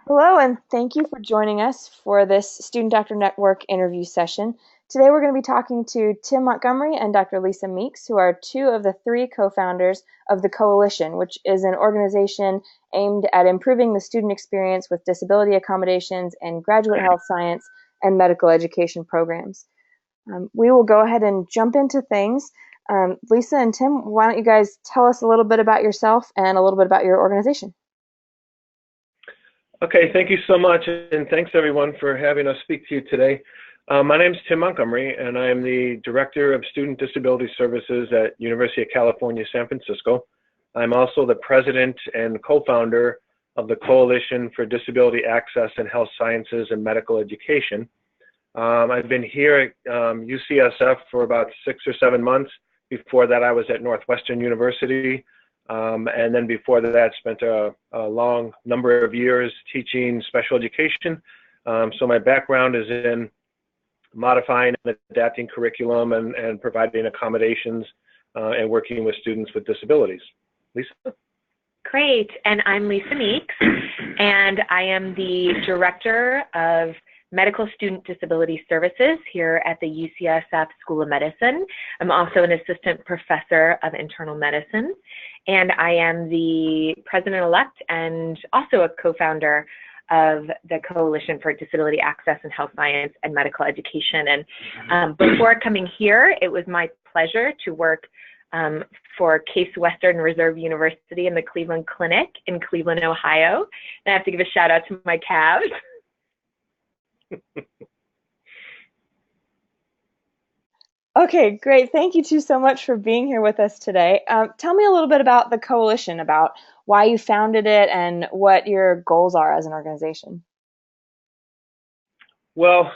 Hello, and thank you for joining us for this Student Doctor Network interview session. Today we're going to be talking to Tim Montgomery and Dr. Lisa Meeks, who are two of the three co-founders of the Coalition, which is an organization aimed at improving the student experience with disability accommodations and graduate health science and medical education programs. We will go ahead and jump into things. Lisa and Tim, why don't you guys tell us a little bit about yourself and a little bit about your organization? Okay, thank you so much, and thanks everyone for having us speak to you today. My name is Tim Montgomery, and I am the Director of Student Disability Services at University of California, San Francisco. I'm also the President and co-founder of the Coalition for Disability Access in Health Sciences and Medical Education. I've been here at UCSF for about 6 or 7 months. Before that, I was at Northwestern University. And then before that, spent a long number of years teaching special education. So my background is in modifying and adapting curriculum and providing accommodations and working with students with disabilities. Lisa? Great, and I'm Lisa Meeks, and I am the Director of Medical Student Disability Services here at the UCSF School of Medicine. I'm also an Assistant Professor of Internal Medicine, and I am the President-elect and also a co-founder of the Coalition for Disability Access in Health Science and Medical Education. And before coming here, it was my pleasure to work for Case Western Reserve University in the Cleveland Clinic in Cleveland, Ohio. And I have to give a shout out to my Cavs. Okay, great. Thank you two so much for being here with us today. Tell me a little bit about the coalition, about why you founded it and what your goals are as an organization. Well,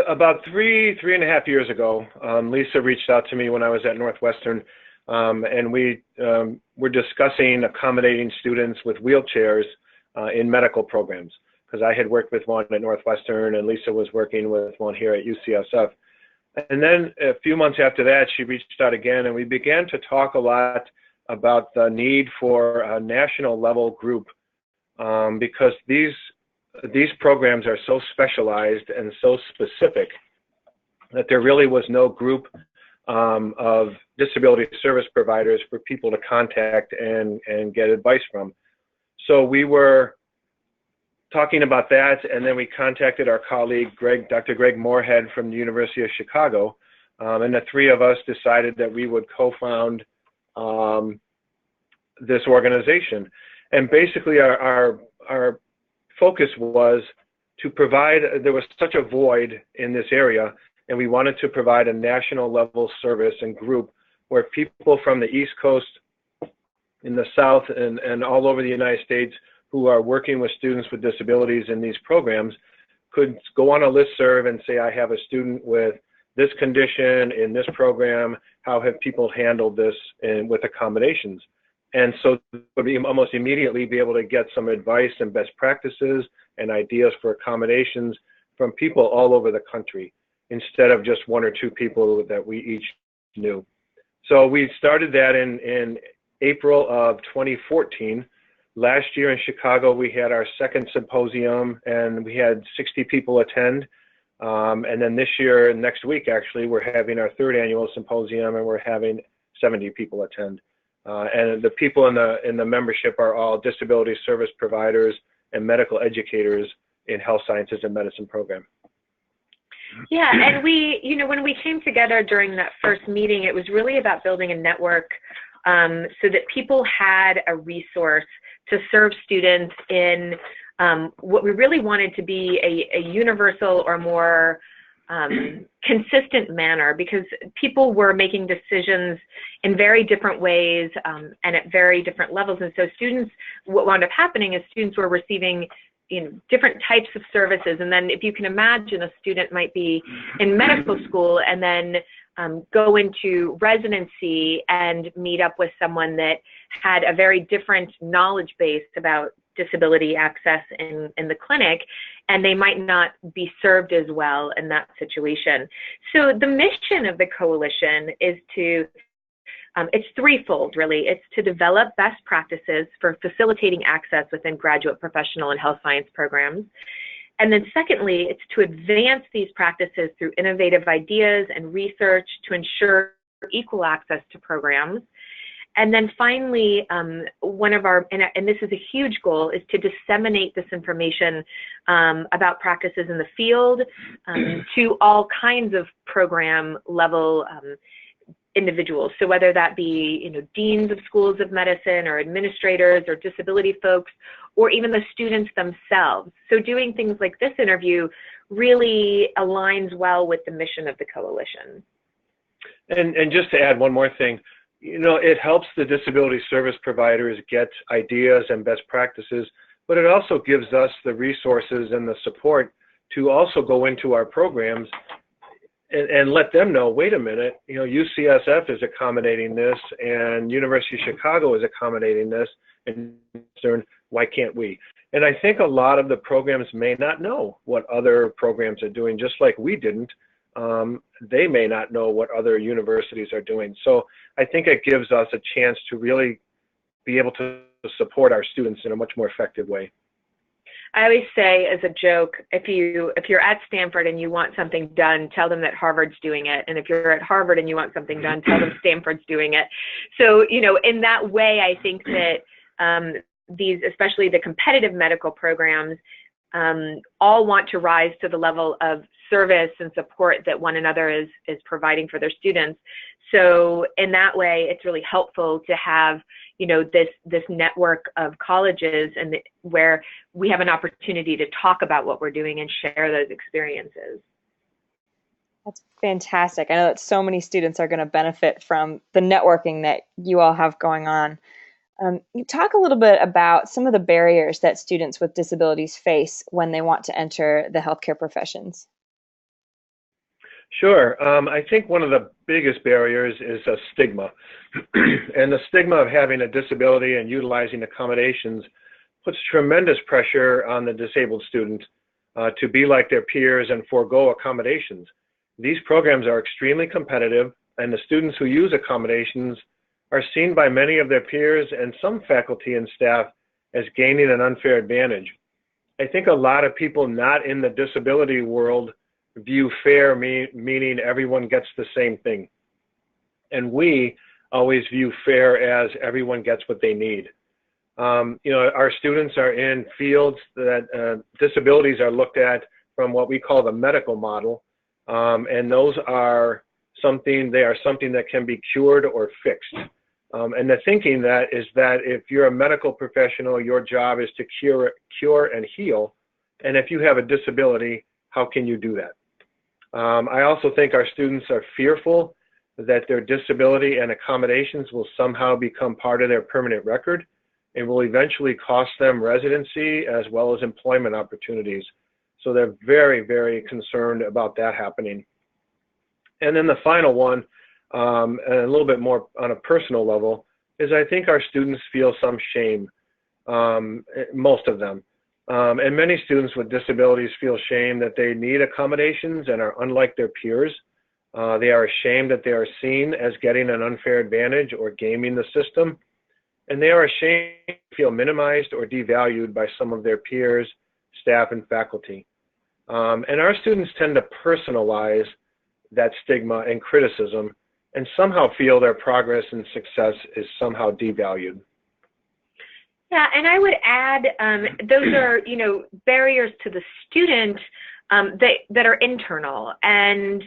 about three and a half years ago, Lisa reached out to me when I was at Northwestern, and we were discussing accommodating students with wheelchairs in medical programs, because I had worked with one at Northwestern and Lisa was working with one here at UCSF. And then a few months after that, she reached out again, and we began to talk a lot about the need for a national level group, because these programs are so specialized and so specific that there really was no group of disability service providers for people to contact and get advice from. So we were talking about that, and then we contacted our colleague, Dr. Greg Moorhead from the University of Chicago, and the three of us decided that we would co-found this organization. And basically our focus was to provide, there was such a void in this area, and we wanted to provide a national level service and group where people from the East Coast, in the South, and all over the United States who are working with students with disabilities in these programs could go on a listserv and say, I have a student with this condition in this program, how have people handled this with accommodations? And so we almost immediately be able to get some advice and best practices and ideas for accommodations from people all over the country, instead of just one or two people that we each knew. So we started that in April of 2014. Last year in Chicago, we had our second symposium, and we had 60 people attend. And then this year, next week actually, we're having our third annual symposium, and we're having 70 people attend. And the people in the membership are all disability service providers and medical educators in health sciences and medicine program. Yeah, and we, when we came together during that first meeting, it was really about building a network so that people had a resource to serve students in what we really wanted to be a universal or more consistent manner, because people were making decisions in very different ways and at very different levels. And so students, what wound up happening is students were receiving different types of services. And then if you can imagine, a student might be in medical school and then go into residency and meet up with someone that had a very different knowledge base about disability access in the clinic, and they might not be served as well in that situation. So the mission of the coalition is to it's threefold, really. It's to develop best practices for facilitating access within graduate professional and health science programs. And then secondly, it's to advance these practices through innovative ideas and research to ensure equal access to programs. And then finally, one of our, and this is a huge goal, is to disseminate this information about practices in the field to all kinds of program level individuals. So whether that be, deans of schools of medicine or administrators or disability folks, or even the students themselves. So doing things like this interview really aligns well with the mission of the coalition. And just to add one more thing, it helps the disability service providers get ideas and best practices, but it also gives us the resources and the support to also go into our programs and let them know, wait a minute, UCSF is accommodating this and University of Chicago is accommodating this, and why can't we? And I think a lot of the programs may not know what other programs are doing, just like we didn't. They may not know what other universities are doing. So I think it gives us a chance to really be able to support our students in a much more effective way. I always say as a joke, if you're at Stanford and you want something done, tell them that Harvard's doing it. And if you're at Harvard and you want something done, tell them Stanford's doing it. So, in that way, I think that these, especially the competitive medical programs, all want to rise to the level of service and support that one another is providing for their students. So in that way, it's really helpful to have, this network of colleges and where we have an opportunity to talk about what we're doing and share those experiences. That's fantastic. I know that so many students are going to benefit from the networking that you all have going on. You talk a little bit about some of the barriers that students with disabilities face when they want to enter the healthcare professions. Sure. I think one of the biggest barriers is a stigma. And the stigma of having a disability and utilizing accommodations puts tremendous pressure on the disabled student to be like their peers and forego accommodations. These programs are extremely competitive, and the students who use accommodations are seen by many of their peers and some faculty and staff as gaining an unfair advantage. I think a lot of people not in the disability world view fair meaning everyone gets the same thing. And we always view fair as everyone gets what they need. Our students are in fields that disabilities are looked at from what we call the medical model. And those are something that can be cured or fixed. And the thinking that is that if you're a medical professional, your job is to cure and heal. And if you have a disability, how can you do that? I also think our students are fearful that their disability and accommodations will somehow become part of their permanent record and will eventually cost them residency as well as employment opportunities. So they're very, very concerned about that happening. And then the final one, and a little bit more on a personal level, is I think our students feel some shame, most of them. And many students with disabilities feel shame that they need accommodations and are unlike their peers. They are ashamed that they are seen as getting an unfair advantage or gaming the system. And they are ashamed to feel minimized or devalued by some of their peers, staff, and faculty. And our students tend to personalize that stigma and criticism and somehow feel their progress and success is somehow devalued. Yeah, and I would add those are, barriers to the student that are internal. And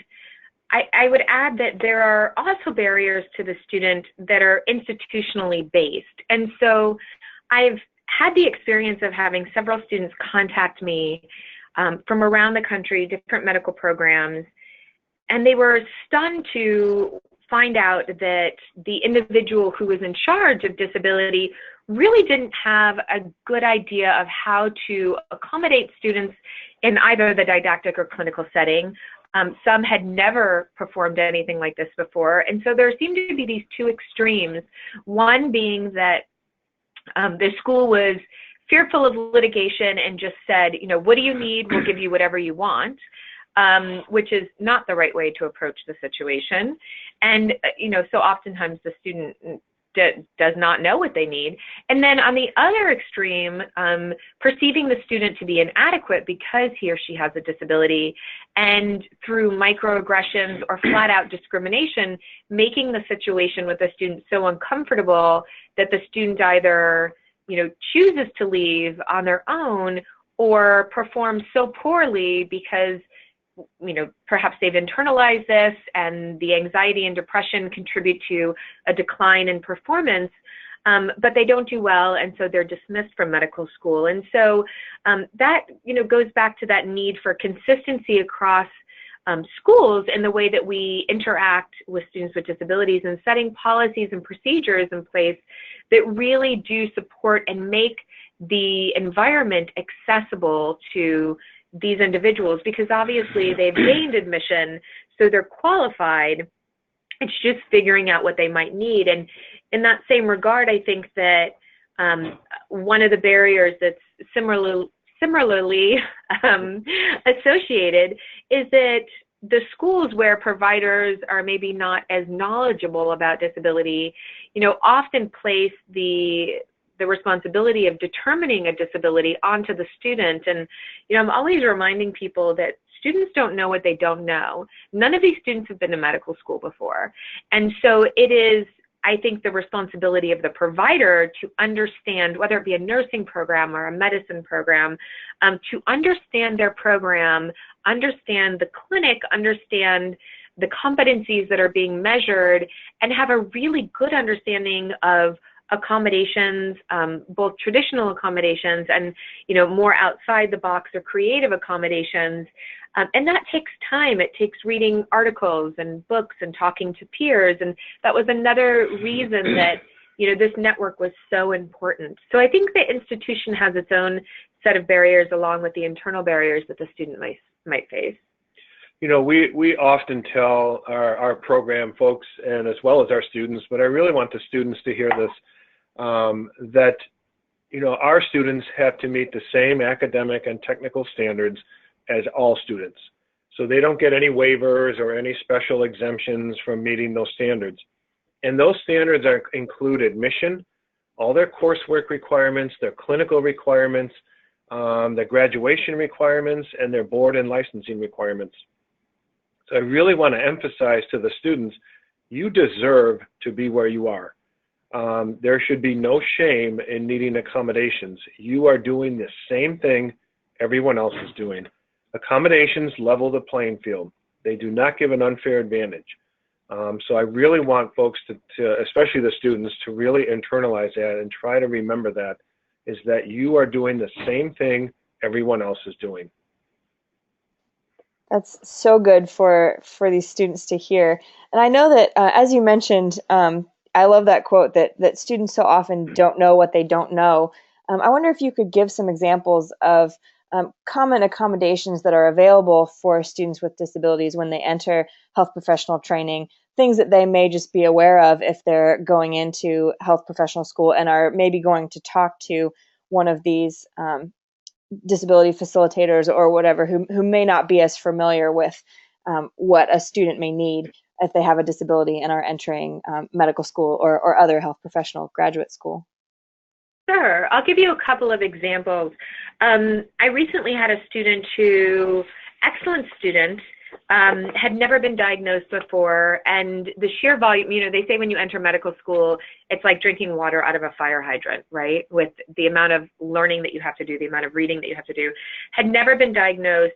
I would add that there are also barriers to the student that are institutionally based. And so I've had the experience of having several students contact me from around the country, different medical programs, and they were stunned to find out that the individual who was in charge of disability really didn't have a good idea of how to accommodate students in either the didactic or clinical setting. Some had never performed anything like this before. And so there seemed to be these two extremes, one being that the school was fearful of litigation and just said, what do you need? We'll give you whatever you want. Which is not the right way to approach the situation. And, so oftentimes the student does not know what they need. And then on the other extreme, perceiving the student to be inadequate because he or she has a disability, and through microaggressions or flat out discrimination, making the situation with the student so uncomfortable that the student either, chooses to leave on their own or performs so poorly because perhaps they've internalized this and the anxiety and depression contribute to a decline in performance, but they don't do well, and so they're dismissed from medical school. And so that, goes back to that need for consistency across schools in the way that we interact with students with disabilities, and setting policies and procedures in place that really do support and make the environment accessible to these individuals, because obviously they've gained admission, so they're qualified. It's just figuring out what they might need. And in that same regard, I think that one of the barriers that's similarly associated is that the schools where providers are maybe not as knowledgeable about disability, often place the responsibility of determining a disability onto the student. And, I'm always reminding people that students don't know what they don't know. None of these students have been to medical school before. And so it is, I think, the responsibility of the provider to understand, whether it be a nursing program or a medicine program, to understand their program, understand the clinic, understand the competencies that are being measured, and have a really good understanding of accommodations, both traditional accommodations and, more outside the box or creative accommodations. And that takes time. It takes reading articles and books and talking to peers. And that was another reason that, this network was so important. So I think the institution has its own set of barriers along with the internal barriers that the student might face. We often tell our program folks, and as well as our students, but I really want the students to hear this, that, our students have to meet the same academic and technical standards as all students. So they don't get any waivers or any special exemptions from meeting those standards. And those standards include admission, all their coursework requirements, their clinical requirements, their graduation requirements, and their board and licensing requirements. So I really want to emphasize to the students, you deserve to be where you are. There should be no shame in needing accommodations. You are doing the same thing everyone else is doing. Accommodations level the playing field. They do not give an unfair advantage. So I really want folks to, especially the students, to really internalize that and try to remember that, is that you are doing the same thing everyone else is doing. That's so good for these students to hear. And I know that, as you mentioned, I love that quote that students so often don't know what they don't know. I wonder if you could give some examples of common accommodations that are available for students with disabilities when they enter health professional training, things that they may just be aware of if they're going into health professional school and are maybe going to talk to one of these disability facilitators or whatever who may not be as familiar with what a student may need if they have a disability and are entering medical school or other health professional graduate school. Sure. I'll give you a couple of examples. I recently had a student excellent student, had never been diagnosed before, and the sheer volume, they say when you enter medical school, it's like drinking water out of a fire hydrant, right? With the amount of learning that you have to do, the amount of reading that you have to do. Had never been diagnosed,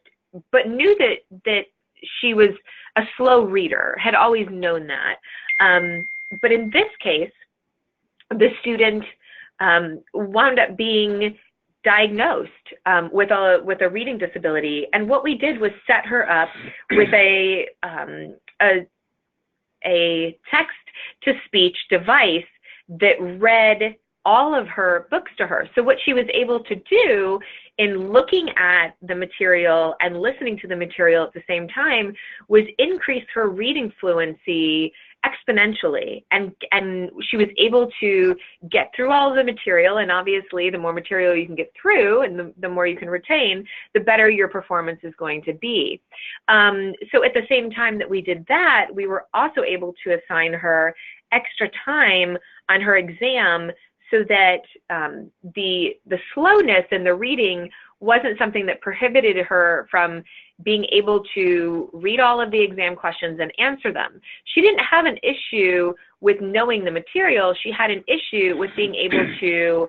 but knew that she was a slow reader, had always known that. But in this case, the student wound up being diagnosed with a reading disability, and what we did was set her up with a text-to-speech device that read all of her books to her. So what she was able to do in looking at the material and listening to the material at the same time was increase her reading fluency exponentially, and she was able to get through all of the material, and obviously the more material you can get through and the more you can retain, the better your performance is going to be. So at the same time that we did that, we were also able to assign her extra time on her exam so that the slowness in the reading wasn't something that prohibited her from being able to read all of the exam questions and answer them. She didn't have an issue with knowing the material. She had an issue with being able to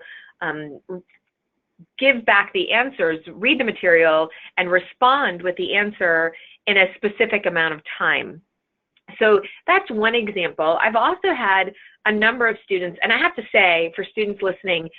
give back the answers, read the material, and respond with the answer in a specific amount of time. So that's one example. I've also had a number of students, and I have to say, for students listening,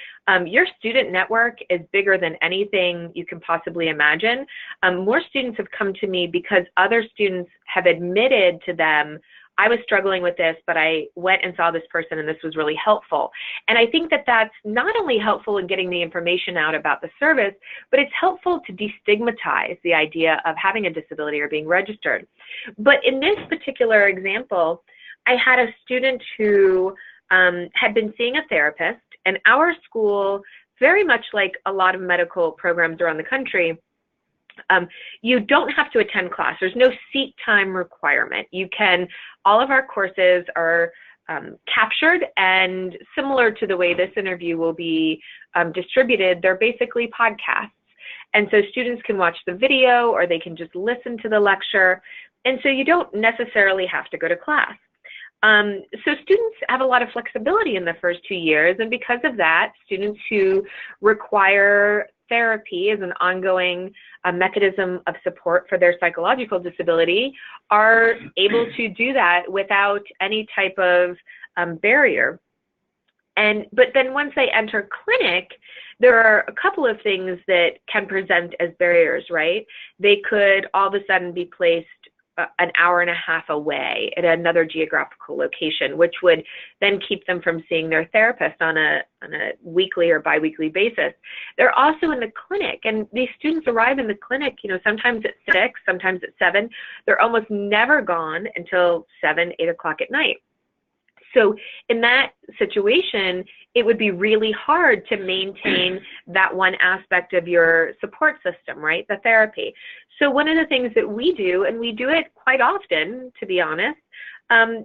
your student network is bigger than anything you can possibly imagine. More students have come to me because other students have admitted to them, I was struggling with this, but I went and saw this person and this was really helpful. And I think that that's not only helpful in getting the information out about the service, but it's helpful to destigmatize the idea of having a disability or being registered. But in this particular example, I had a student who had been seeing a therapist, and our school, very much like a lot of medical programs around the country, you don't have to attend class. There's no seat time requirement. You can, all of our courses are captured, and similar to the way this interview will be distributed, they're basically podcasts. And so students can watch the video or they can just listen to the lecture. And so you don't necessarily have to go to class. So students have a lot of flexibility in the first 2 years, and because of that, students who require therapy as an ongoing mechanism of support for their psychological disability are able to do that without any type of barrier. But then once they enter clinic, there are a couple of things that can present as barriers, right? They could all of a sudden be placed an hour and a half away at another geographical location, which would then keep them from seeing their therapist on a weekly or biweekly basis. They're also in the clinic, and these students arrive in the clinic, sometimes at 6, sometimes at 7. They're almost never gone until 7, 8 o'clock at night. So in that situation, it would be really hard to maintain that one aspect of your support system, right? The therapy. So one of the things that we do, and we do it quite often, to be honest,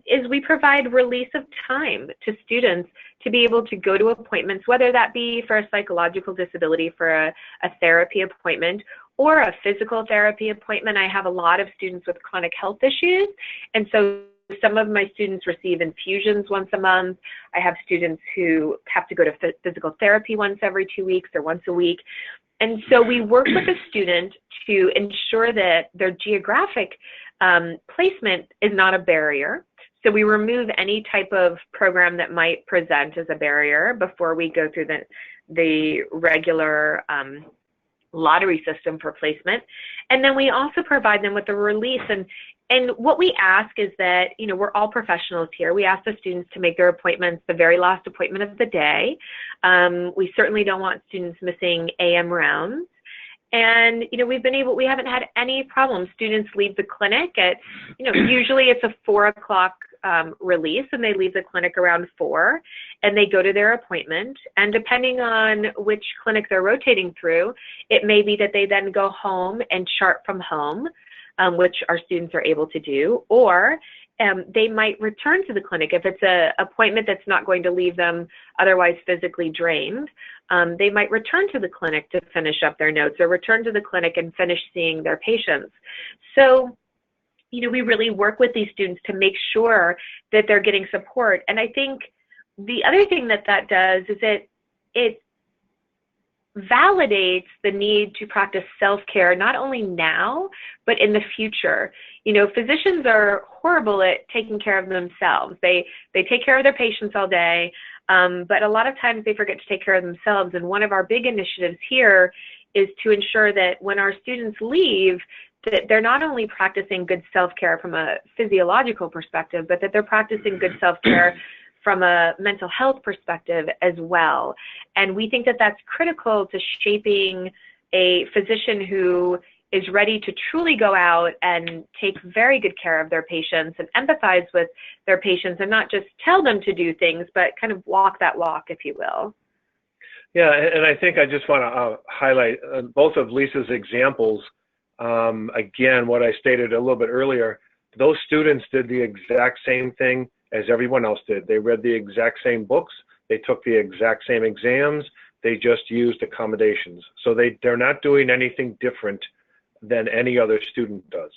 is we provide release of time to students to be able to go to appointments, whether that be for a psychological disability, for a therapy appointment, or a physical therapy appointment. I have a lot of students with chronic health issues, and so some of my students receive infusions once a month. I have students who have to go to physical therapy once every 2 weeks or once a week. And so we work with a student to ensure that their geographic placement is not a barrier. So we remove any type of program that might present as a barrier before we go through the regular lottery system for placement. And then we also provide them with a release. And what we ask is that, we're all professionals here. We ask the students to make their appointments the very last appointment of the day. We certainly don't want students missing AM rounds. And, we haven't had any problems. Students leave the clinic at, usually it's a 4 o'clock release, and they leave the clinic around 4, and they go to their appointment. And depending on which clinic they're rotating through, it may be that they then go home and chart from home, which our students are able to do, or they might return to the clinic. If it's an appointment that's not going to leave them otherwise physically drained, they might return to the clinic to finish up their notes, or return to the clinic and finish seeing their patients. So, we really work with these students to make sure that they're getting support. And I think the other thing that does is it validates the need to practice self-care, not only now, but in the future. Physicians are horrible at taking care of themselves. They take care of their patients all day, but a lot of times they forget to take care of themselves. And one of our big initiatives here is to ensure that when our students leave, that they're not only practicing good self-care from a physiological perspective, but that they're practicing good self-care from a mental health perspective as well. And we think that that's critical to shaping a physician who is ready to truly go out and take very good care of their patients and empathize with their patients and not just tell them to do things, but kind of walk that walk, if you will. Yeah, and I think I just want to highlight both of Lisa's examples. Again, what I stated a little bit earlier, those students did the exact same thing as everyone else did. They read the exact same books. They took the exact same exams. They just used accommodations. So they're not doing anything different than any other student does.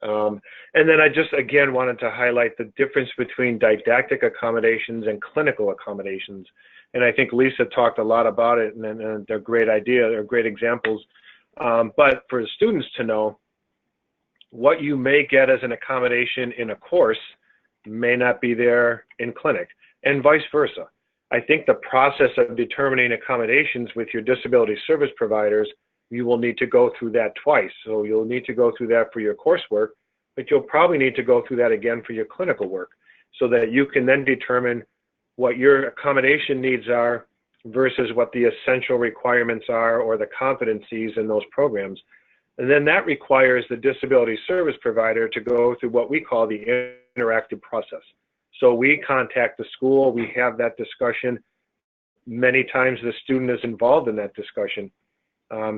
And then I just, again, wanted to highlight the difference between didactic accommodations and clinical accommodations. And I think Lisa talked a lot about it, and they're great ideas, they're great examples. But for the students to know, what you may get as an accommodation in a course may not be there in clinic, and vice versa. I think the process of determining accommodations with your disability service providers, you will need to go through that twice. So you'll need to go through that for your coursework, but you'll probably need to go through that again for your clinical work, so that you can then determine what your accommodation needs are versus what the essential requirements are or the competencies in those programs. And then that requires the disability service provider to go through what we call the interactive process. So we contact the school, we have that discussion. Many times the student is involved in that discussion.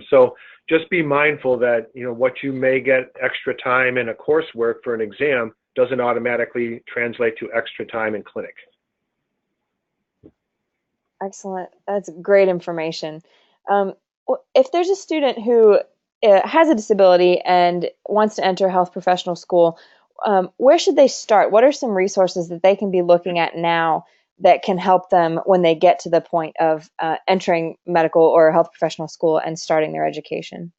So just be mindful that, you know, what you may get extra time in a coursework for an exam doesn't automatically translate to extra time in clinic. Excellent. That's great information. If there's a student who has a disability and wants to enter health professional school, where should they start? What are some resources that they can be looking at now that can help them when they get to the point of entering medical or health professional school and starting their education?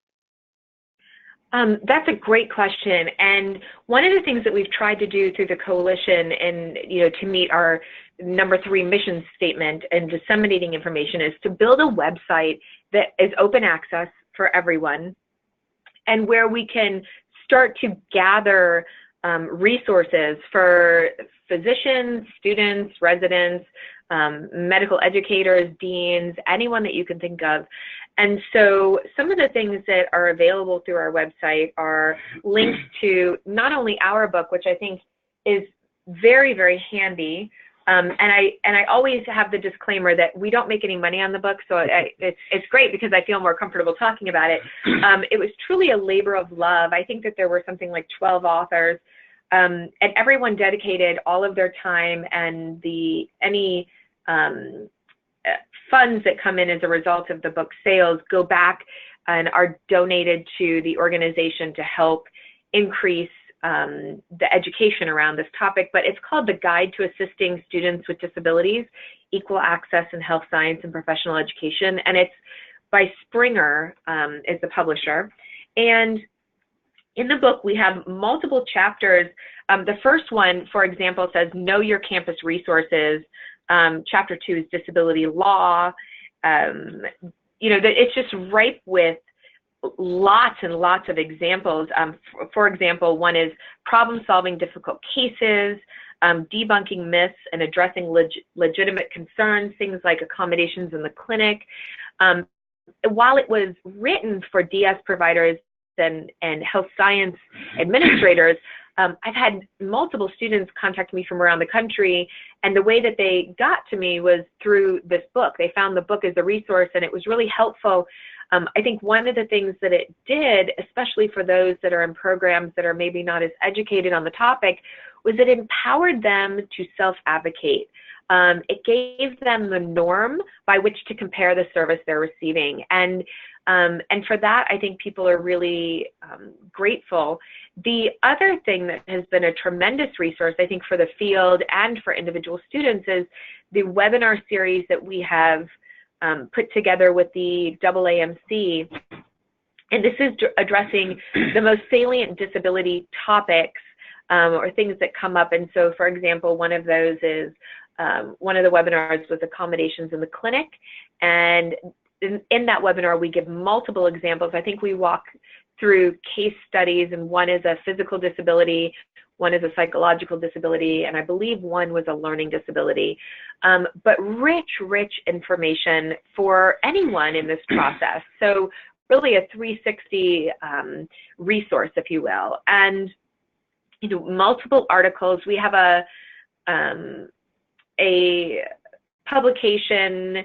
That's a great question. And one of the things that we've tried to do through the coalition and, you know, to meet our #3 mission statement and disseminating information is to build a website that is open access for everyone and where we can start to gather resources for physicians, students, residents, medical educators, deans, anyone that you can think of. And so some of the things that are available through our website are links to not only our book, which I think is very, very handy. And I always have the disclaimer that we don't make any money on the book, so it's great because I feel more comfortable talking about it. It was truly a labor of love. I think that there were something like 12 authors, and everyone dedicated all of their time, and any funds that come in as a result of the book sales go back and are donated to the organization to help increase the education around this topic. But it's called The Guide to Assisting Students with Disabilities, Equal Access in Health Science and Professional Education, and it's by Springer, is the publisher. And in the book, we have multiple chapters. The first one, for example, says Know Your Campus Resources. Chapter 2 is Disability Law. You know, it's just ripe with lots and lots of examples. For example, one is problem solving difficult cases, debunking myths and addressing legitimate concerns, things like accommodations in the clinic. While it was written for DS providers and health science administrators, I've had multiple students contact me from around the country, and the way that they got to me was through this book. They found the book as a resource, and it was really helpful. I think one of the things that it did, especially for those that are in programs that are maybe not as educated on the topic, was it empowered them to self-advocate. It gave them the norm by which to compare the service they're receiving. And for that, I think people are really grateful. The other thing that has been a tremendous resource, I think, for the field and for individual students is the webinar series that we have put together with the AAMC. And this is addressing the most salient disability topics or things that come up. And so, for example, one of those is one of the webinars was accommodations in the clinic. And in that webinar, we give multiple examples. I think we walk through case studies, and one is a physical disability, one is a psychological disability, and I believe one was a learning disability. But rich information for anyone in this process. So really a 360 resource, if you will. And multiple articles. We have a publication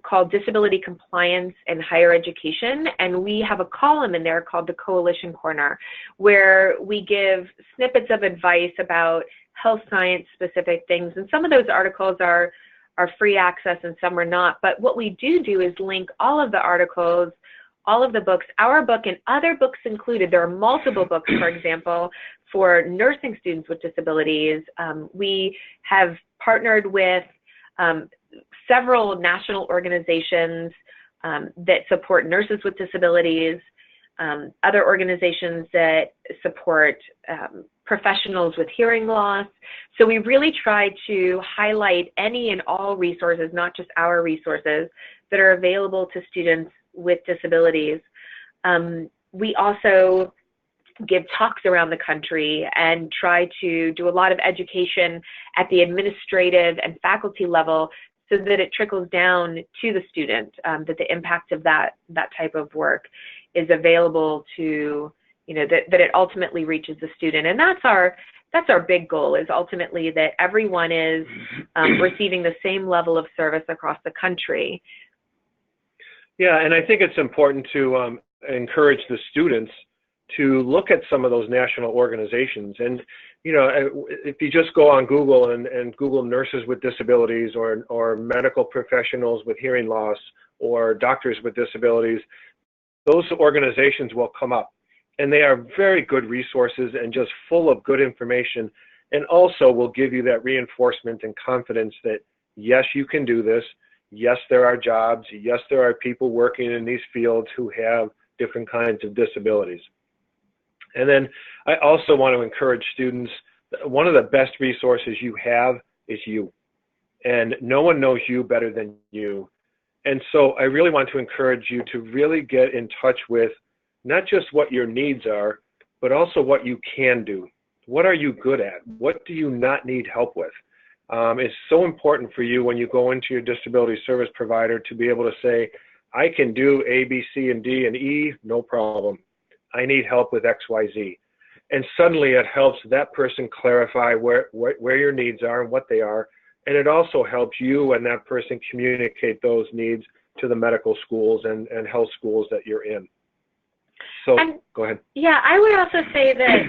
called Disability Compliance in Higher Education, and we have a column in there called the Coalition Corner, where we give snippets of advice about health science specific things, and some of those articles are free access and some are not. But what we do is link all of the articles, all of the books, our book and other books included. There are multiple books, for example, for nursing students with disabilities. We have partnered with several national organizations that support nurses with disabilities, other organizations that support professionals with hearing loss. So we really try to highlight any and all resources, not just our resources, that are available to students with disabilities. We also give talks around the country and try to do a lot of education at the administrative and faculty level so that it trickles down to the student, that the impact of that type of work is available to, that it ultimately reaches the student. And that's our big goal, is ultimately that everyone is receiving the same level of service across the country. Yeah, and I think it's important to encourage the students to look at some of those national organizations. And, if you just go on Google and Google nurses with disabilities or medical professionals with hearing loss or doctors with disabilities, those organizations will come up. And they are very good resources and just full of good information, and also will give you that reinforcement and confidence that, yes, you can do this. Yes, there are jobs. Yes, there are people working in these fields who have different kinds of disabilities. And then I also want to encourage students, one of the best resources you have is you. And no one knows you better than you. And so I really want to encourage you to really get in touch with not just what your needs are, but also what you can do. What are you good at? What do you not need help with? It's so important for you when you go into your disability service provider to be able to say, I can do A, B, C, and D, and E, no problem. I need help with X, Y, Z. And suddenly it helps that person clarify where your needs are and what they are. And it also helps you and that person communicate those needs to the medical schools and health schools that you're in. So go ahead. Yeah, I would also say that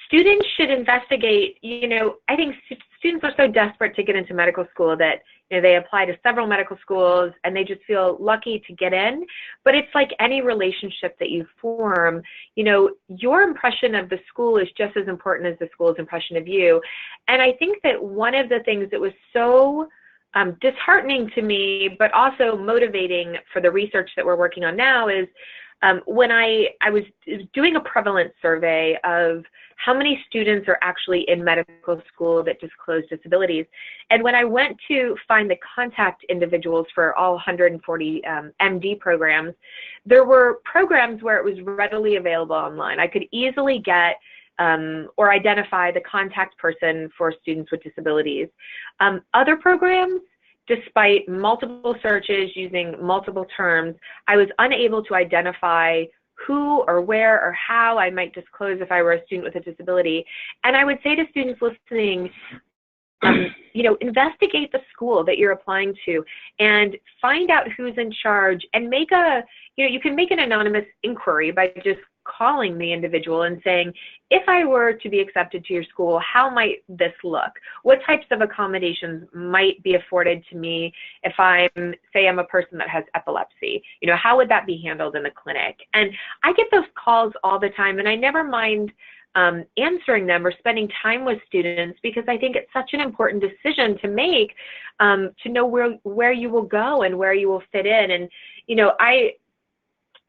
students should investigate, I think students are so desperate to get into medical school that they apply to several medical schools and they just feel lucky to get in. But it's like any relationship that you form, your impression of the school is just as important as the school's impression of you. And I think that one of the things that was so disheartening to me, but also motivating for the research that we're working on now, is when I was doing a prevalence survey of how many students are actually in medical school that disclose disabilities. And when I went to find the contact individuals for all 140 MD programs, there were programs where it was readily available online. I could easily get or identify the contact person for students with disabilities. Other programs, despite multiple searches using multiple terms, I was unable to identify who or where or how I might disclose if I were a student with a disability. And I would say to students listening, investigate the school that you're applying to and find out who's in charge, and make you can make an anonymous inquiry by just calling the individual and saying, if I were to be accepted to your school, how might this look? What types of accommodations might be afforded to me if I'm a person that has epilepsy? How would that be handled in the clinic? And I get those calls all the time, and I never mind answering them or spending time with students, because I think it's such an important decision to make, to know where you will go and where you will fit in. And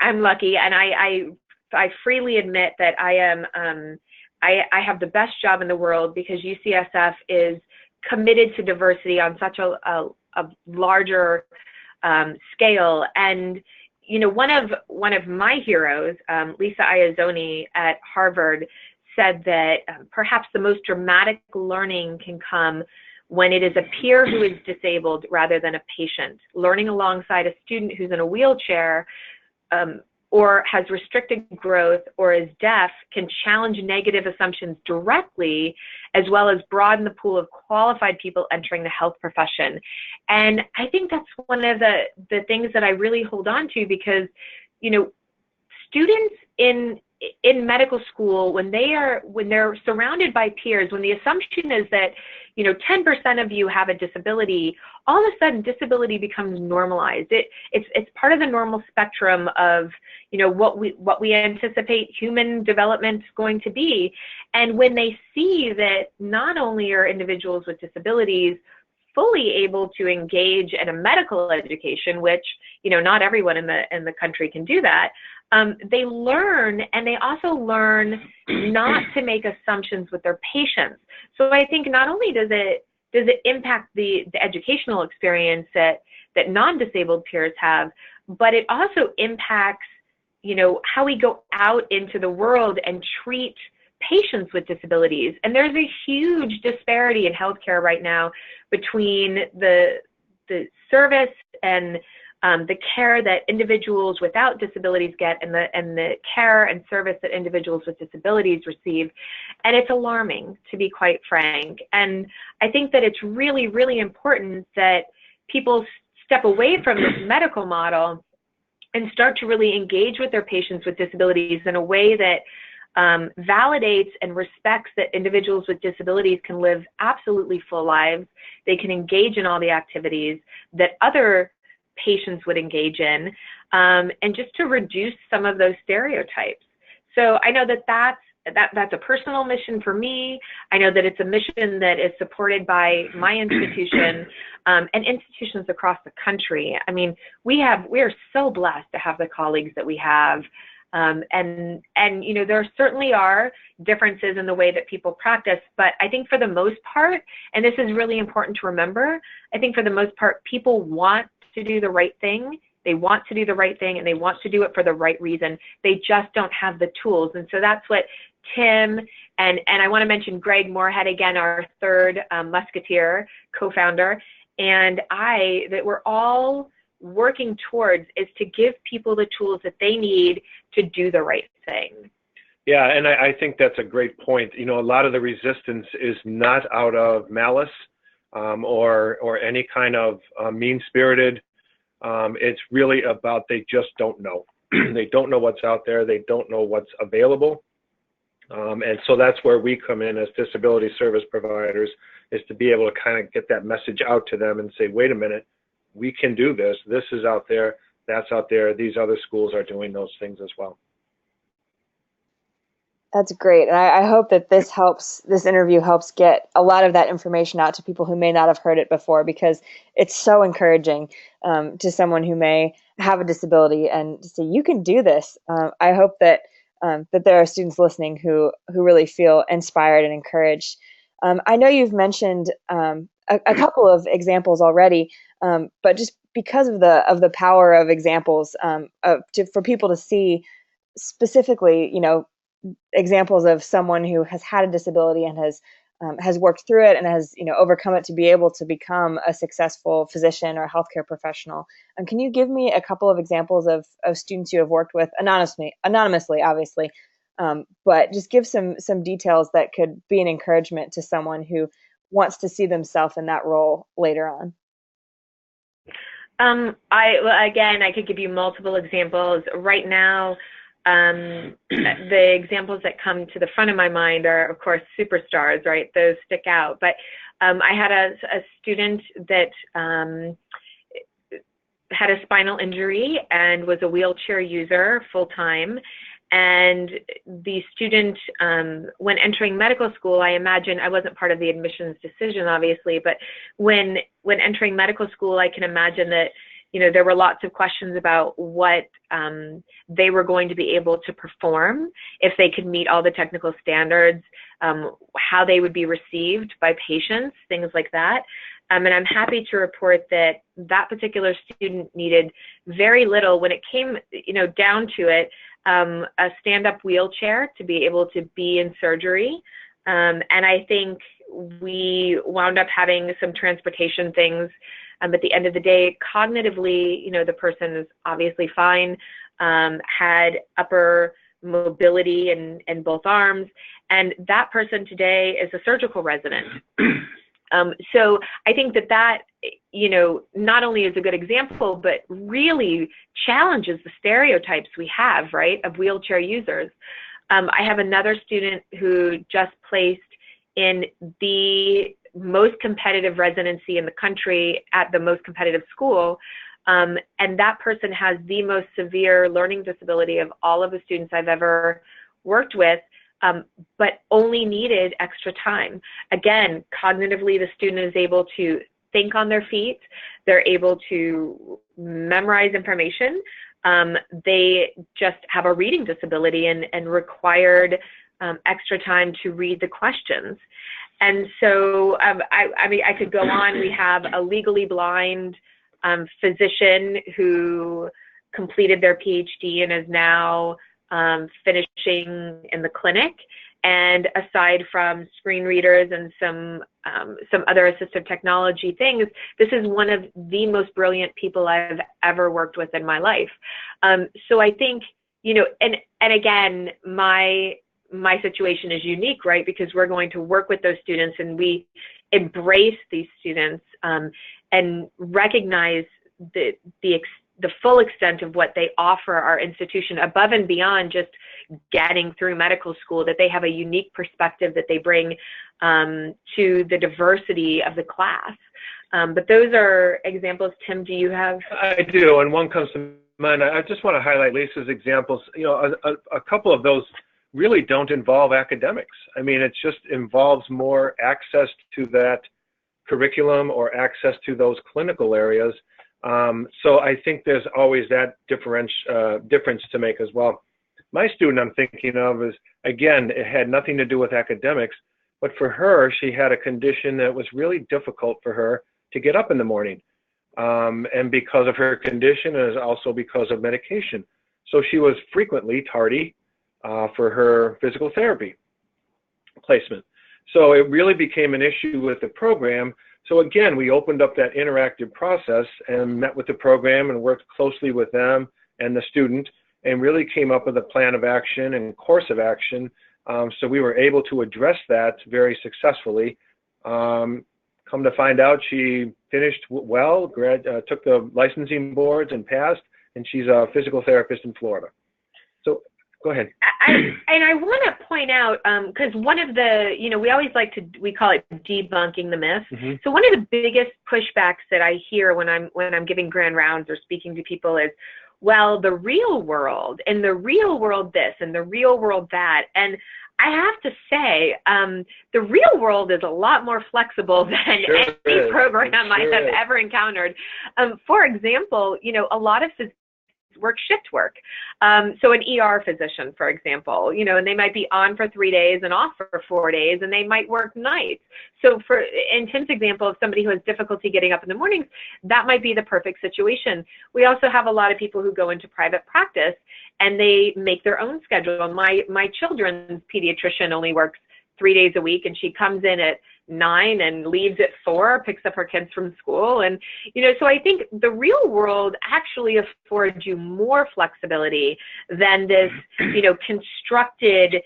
I'm lucky, and I freely admit that I have the best job in the world, because UCSF is committed to diversity on such a larger scale. And one of my heroes, Lisa Iazzoni at Harvard, said that perhaps the most dramatic learning can come when it is a peer who is disabled rather than a patient. Learning alongside a student who's in a wheelchair or has restricted growth or is deaf can challenge negative assumptions directly, as well as broaden the pool of qualified people entering the health profession. And I think that's one of the things that I really hold on to, because, you know, students in medical school, when they're surrounded by peers, when the assumption is that, you know, 10% of you have a disability, all of a sudden disability becomes normalized. It's part of the normal spectrum of, you know, what we anticipate human development is going to be. And when they see that not only are individuals with disabilities fully able to engage in a medical education, which, you know, not everyone in the country can do that, they learn, and they also learn not to make assumptions with their patients. So I think not only does it impact the educational experience that non-disabled peers have, but it also impacts, you know, how we go out into the world and treat patients with disabilities. And there's a huge disparity in healthcare right now between the service and the care that individuals without disabilities get and the care and service that individuals with disabilities receive. And it's alarming, to be quite frank. And I think that it's really, really important that people step away from this medical model and start to really engage with their patients with disabilities in a way that validates and respects that individuals with disabilities can live absolutely full lives. They can engage in all the activities that other patients would engage in, and just to reduce some of those stereotypes. So I know that's a personal mission for me. I know that it's a mission that is supported by my institution and institutions across the country. I mean, we are so blessed to have the colleagues that we have. And you know, there certainly are differences in the way that people practice, but I think for the most part, and this is really important to remember, I think for the most part, people want to do the right thing. They want to do the right thing, and they want to do it for the right reason. They just don't have the tools. And so that's what Tim and I want to mention Greg Moorhead again, our third Musketeer co-founder, and that we're all working towards, is to give people the tools that they need to do the right thing. Yeah, and I think that's a great point. You know, a lot of the resistance is not out of malice or any kind of mean-spirited. It's really about they just don't know. They don't know what's out there. They don't know what's available. And so that's where we come in as disability service providers, is to be able to kind of get that message out to them and say, wait a minute, we can do this. This is out there. That's out there. These other schools are doing those things as well. That's great. And I hope that this interview helps get a lot of that information out to people who may not have heard it before, because it's so encouraging to someone who may have a disability and to say, you can do this. I hope that there are students listening who really feel inspired and encouraged. I know you've mentioned a couple of examples already, but just because of the power of examples, for people to see specifically, you know, examples of someone who has had a disability and has worked through it and has, you know, overcome it to be able to become a successful physician or healthcare professional. Can you give me a couple of examples of students you have worked with anonymously, obviously, but just give some details that could be an encouragement to someone who wants to see themselves in that role later on? I could give you multiple examples. Right now, the examples that come to the front of my mind are, of course, superstars, right? Those stick out. But I had a student that had a spinal injury and was a wheelchair user full-time. And the student, when entering medical school, I imagine, I wasn't part of the admissions decision, obviously, but when entering medical school, I can imagine that, you know, there were lots of questions about what they were going to be able to perform, if they could meet all the technical standards, how they would be received by patients, things like that. And I'm happy to report that that particular student needed very little when it came, you know, down to it, a stand-up wheelchair to be able to be in surgery. And I think we wound up having some transportation things. At the end of the day, cognitively, you know, the person is obviously fine. had upper mobility in both arms, and that person today is a surgical resident. So I think that not only is a good example, but really challenges the stereotypes we have, right, of wheelchair users. I have another student who just placed in the most competitive residency in the country at the most competitive school, and that person has the most severe learning disability of all of the students I've ever worked with, but only needed extra time. Again, cognitively, the student is able to think on their feet. They're able to memorize information. They just have a reading disability and required extra time to read the questions. And so, I mean, I could go on. We have a legally blind physician who completed their PhD and is now finishing in the clinic. And aside from screen readers and some other assistive technology things, this is one of the most brilliant people I've ever worked with in my life. So I think, and again, my situation is unique, right? Because we're going to work with those students and we embrace these students and recognize the full extent of what they offer our institution above and beyond just getting through medical school, that they have a unique perspective that they bring to the diversity of the class. But those are examples. Tim, do you have? I do, and one comes to mind. I just want to highlight Lisa's examples. A couple of those really don't involve academics. I mean, it just involves more access to that curriculum or access to those clinical areas. So I think there's always that difference to make as well. My student I'm thinking of is, again, it had nothing to do with academics, but for her, she had a condition that was really difficult for her to get up in the morning. And because of her condition, and also because of medication. So she was frequently tardy for her physical therapy placement. So it really became an issue with the program. So again, we opened up that interactive process and met with the program and worked closely with them and the student and really came up with a plan of action and course of action. So we were able to address that very successfully. Come to find out, she finished well, took the licensing boards and passed, and she's a physical therapist in Florida. So go ahead. I want to point out, because one of the, we always we call it debunking the myth. Mm-hmm. So one of the biggest pushbacks that I hear when I'm giving grand rounds or speaking to people is, well, the real world, and the real world this, and the real world that. And I have to say, the real world is a lot more flexible than any program I have ever encountered. For example, a lot of physicians work shift work. So an ER physician, for example, and they might be on for 3 days and off for 4 days, and they might work nights. So in Tim's example of somebody who has difficulty getting up in the mornings, that might be the perfect situation. We also have a lot of people who go into private practice and they make their own schedule. My children's pediatrician only works 3 days a week, and she comes in at 9 and leaves at 4, picks up her kids from school. And, so I think the real world actually affords you more flexibility than this, constructed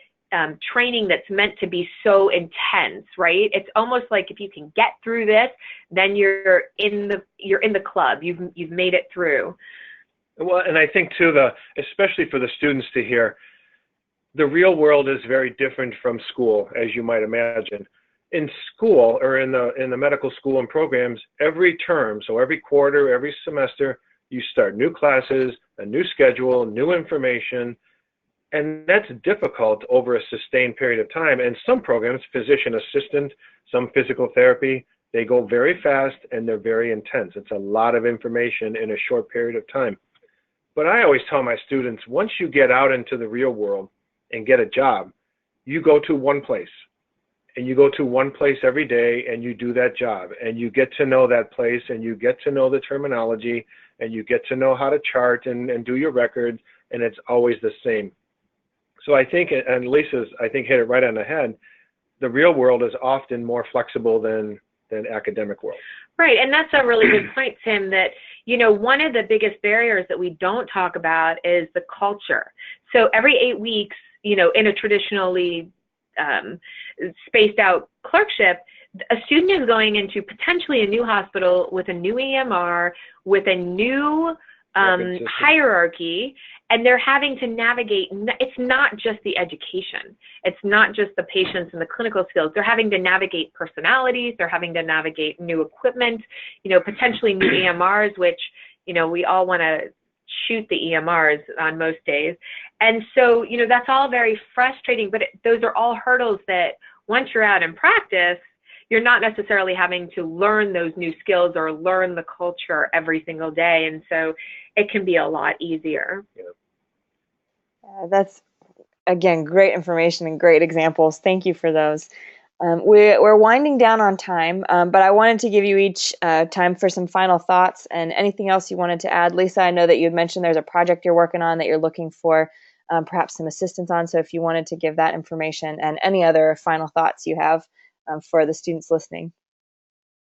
training that's meant to be so intense, right? It's almost like if you can get through this, then you're in the club. You've made it through. Well, and I think too, especially for the students to hear, the real world is very different from school, as you might imagine. In school or in the medical school and programs, every term, so every quarter, every semester, you start new classes, a new schedule, new information, and that's difficult over a sustained period of time. And some programs, physician assistant, some physical therapy, they go very fast and they're very intense. It's a lot of information in a short period of time. But I always tell my students, once you get out into the real world and get a job, you go to one place. And you go to one place every day and you do that job and you get to know that place and you get to know the terminology and you get to know how to chart and do your records, and it's always the same. So I think, and Lisa's, I think, hit it right on the head, the real world is often more flexible than academic world. Right, and that's a really good point, Tim, that, one of the biggest barriers that we don't talk about is the culture. So every 8 weeks, in a traditionally spaced out clerkship, a student is going into potentially a new hospital with a new EMR, with a new hierarchy, and they're having to navigate. It's not just the education. It's not just the patients and the clinical skills. They're having to navigate personalities. They're having to navigate new equipment, potentially new EMRs, which, we all want to shoot the EMRs on most days. And so, that's all very frustrating, but those are all hurdles that once you're out in practice, you're not necessarily having to learn those new skills or learn the culture every single day. And so it can be a lot easier. That's, again, great information and great examples. Thank you for those. We're winding down on time, but I wanted to give you each time for some final thoughts and anything else you wanted to add. Lisa, I know that you had mentioned there's a project you're working on that you're looking for perhaps some assistance on. So if you wanted to give that information and any other final thoughts you have for the students listening.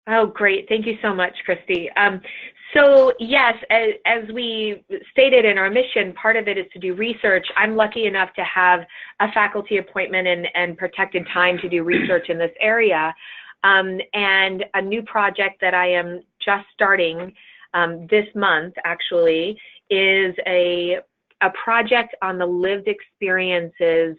Oh, great. Thank you so much, Christy. So yes, as we stated in our mission, part of it is to do research. I'm lucky enough to have a faculty appointment and protected time to do research in this area. And a new project that I am just starting this month, actually, is a project on the lived experiences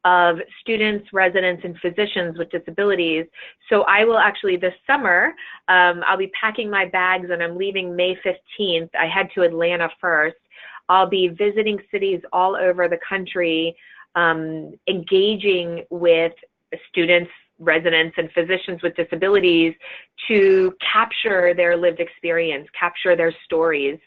of students, residents, and physicians with disabilities. So I will actually, this summer, I'll be packing my bags and I'm leaving May 15th. I head to Atlanta first. I'll be visiting cities all over the country, engaging with students, residents, and physicians with disabilities to capture their lived experience, capture their stories.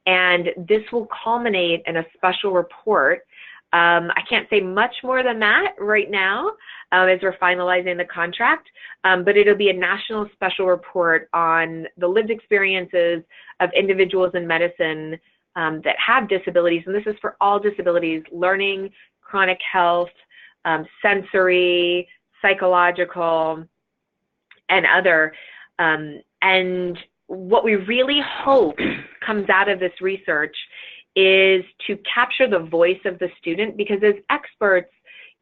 And this will culminate in a special report. I can't say much more than that right now as we're finalizing the contract, but it'll be a national special report on the lived experiences of individuals in medicine that have disabilities, and this is for all disabilities: learning, chronic health, sensory, psychological, and other. And what we really hope comes out of this research is to capture the voice of the student, because as experts,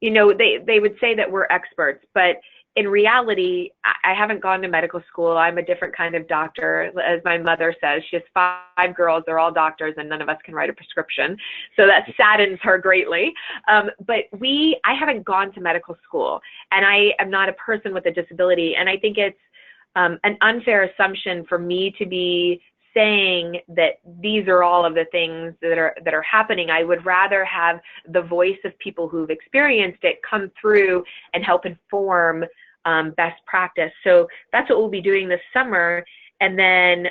they would say that we're experts, but in reality, I haven't gone to medical school. I'm a different kind of doctor. As my mother says, she has 5 girls, they're all doctors, and none of us can write a prescription. So that saddens her greatly. But I haven't gone to medical school, and I am not a person with a disability. And I think it's an unfair assumption for me to be saying that these are all of the things that are happening. I would rather have the voice of people who've experienced it come through and help inform best practice. So that's what we'll be doing this summer. And then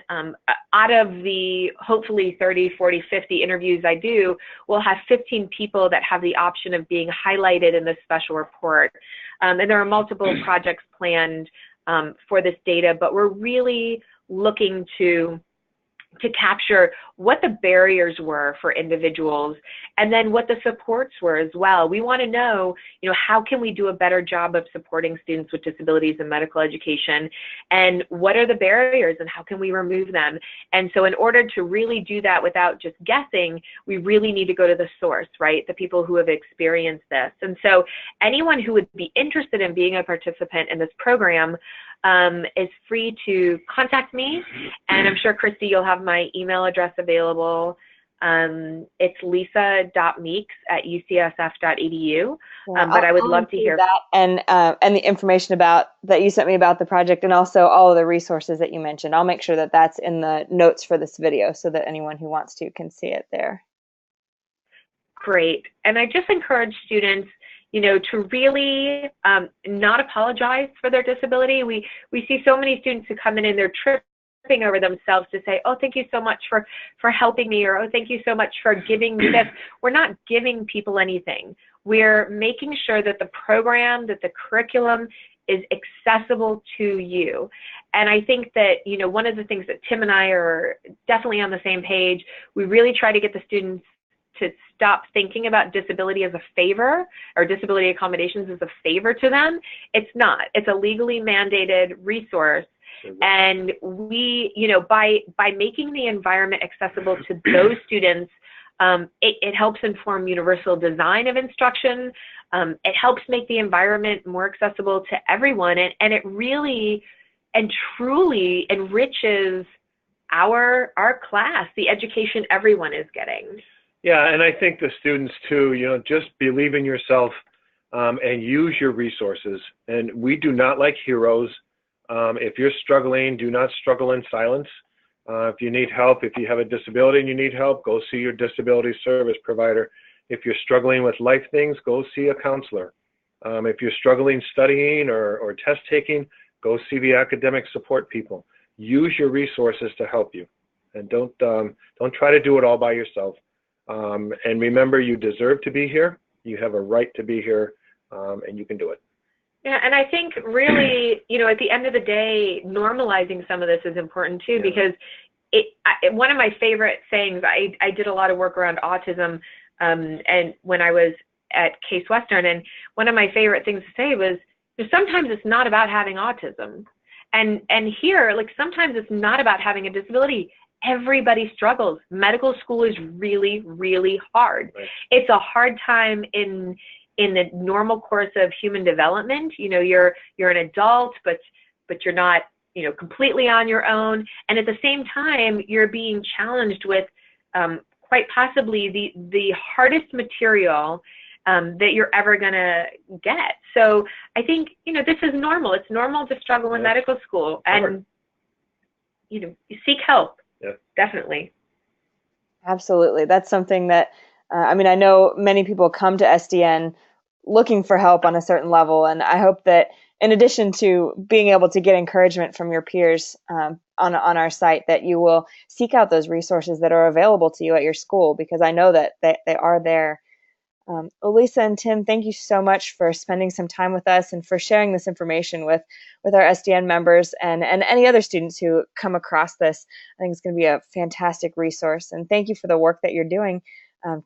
out of the hopefully 30, 40, 50 interviews I do, we'll have 15 people that have the option of being highlighted in this special report. And there are multiple projects planned for this data, but we're really looking to capture what the barriers were for individuals and then what the supports were as well. We want to know, how can we do a better job of supporting students with disabilities in medical education, and what are the barriers and how can we remove them? And so in order to really do that without just guessing, we really need to go to the source, right? The people who have experienced this. And so anyone who would be interested in being a participant in this program is free to contact me, and I'm sure, Christy, you'll have my email address available. It's lisa.meeks@ucsf.edu, but I would love to hear that and the information that you sent me about the project, and also all of the resources that you mentioned. I'll make sure that that's in the notes for this video so that anyone who wants to can see it there. Great. And I just encourage students to really not apologize for their disability. We see so many students who come in and they're tripping over themselves to say, oh, thank you so much for helping me, or oh, thank you so much for giving me this. We're not giving people anything. We're making sure that the program, that the curriculum is accessible to you. And I think that, one of the things that Tim and I are definitely on the same page, we really try to get the students to stop thinking about disability as a favor, or disability accommodations as a favor to them. It's not. It's a legally mandated resource. And we, by making the environment accessible to those students, it helps inform universal design of instruction. It helps make the environment more accessible to everyone, and it really and truly enriches our class, the education everyone is getting. Yeah, and I think the students too, just believe in yourself and use your resources. And we do not like heroes. If you're struggling, do not struggle in silence. If you need help, if you have a disability and you need help, go see your disability service provider. If you're struggling with life things, go see a counselor. If you're struggling studying or test taking, go see the academic support people. Use your resources to help you, and don't try to do it all by yourself. And remember, you deserve to be here. You have a right to be here, and you can do it. Yeah, and I think really, at the end of the day, normalizing some of this is important too, because one of my favorite sayings, I did a lot of work around autism, and when I was at Case Western, and one of my favorite things to say was, sometimes it's not about having autism. And here, like, sometimes it's not about having a disability. Everybody struggles. Medical school is really, really hard. Right. It's a hard time in the normal course of human development. You're an adult, but you're not, completely on your own. And at the same time, you're being challenged with quite possibly the hardest material that you're ever going to get. So I think, this is normal. It's normal to struggle in medical school, and, you seek help. Yeah. Definitely. Absolutely. That's something that, I know many people come to SDN looking for help on a certain level, and I hope that in addition to being able to get encouragement from your peers on our site, that you will seek out those resources that are available to you at your school, because I know that they are there. Lisa and Tim, thank you so much for spending some time with us and for sharing this information with our SDN members and any other students who come across this. I think it's going to be a fantastic resource. And thank you for the work that you're doing.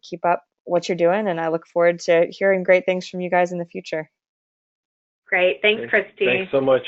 Keep up what you're doing, and I look forward to hearing great things from you guys in the future. Great. Thanks, Christy. Thanks so much.